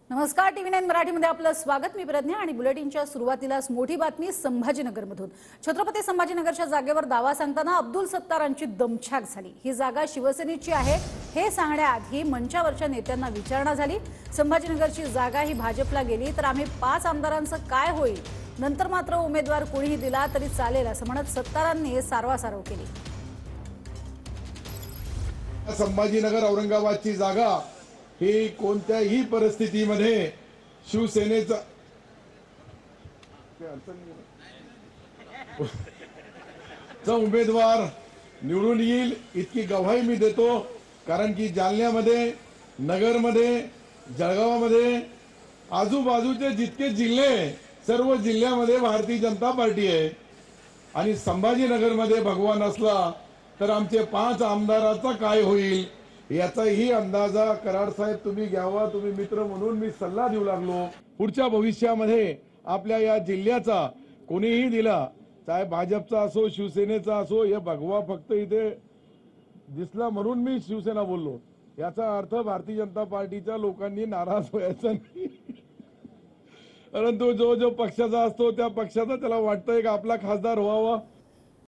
नमस्कार, TV9 मराठीमध्ये आपलं स्वागत. मी प्रज्ञा आणि बुलेटिनच्या सुरुवातीलाच मोठी बातमी संभाजीनगरमधून. छत्रपती संभाजीनगरच्या जागेवर दावा सांगताना अब्दुल सत्तारांची दमछाक झाली. ही जागा शिवसेनेची आहे हे सांगण्याआधी मंचावरच्या नेत्यांना विचारणा झाली. संभाजीनगरची जागा ही भाजपला गेली तर आम्ही 5 आमदारांचं काय होईल? नंतर मात्र उमेदवार कोणीही दिला तरी चालेल असं म्हणत सत्तारांनी सारवासारव केली. संभाजीनगर औरंगाबादची जागा ही कोणत्याही परिस्थितीमध्ये शिवसेनेचा उमेदवार निवडून येईल इतकी गवाही मी देतो. कारण की जालन्यामध्ये, नगरमध्ये, जळगावमध्ये, आजूबाजूचे जितके जिल्हे, सर्व जिल्ह्यामध्ये भारतीय जनता पार्टी आहे. आणि संभाजीनगरमध्ये भगवान असला तर आमचे 5 आमदाराचा काय होईल याचाही अंदाजा कराड साहेब तुम्ही घ्यावा. तुम्ही मित्र म्हणून मी सल्ला देऊ लागलो. पुढच्या भविष्यामध्ये आपल्या या जिल्ह्याचा कोणीही दिला, चाहे भाजपचा असो शिवसेनेचा असो, हे भगवा फक्त इथे दिसला म्हणून मी शिवसेना बोललो. याचा अर्थ भारतीय जनता पार्टीच्या लोकांनी नाराज व्हायचा नाही. परंतु जो पक्षाचा असतो त्या पक्षाचा त्याला वाटतंय की आपला खासदार व्हावा.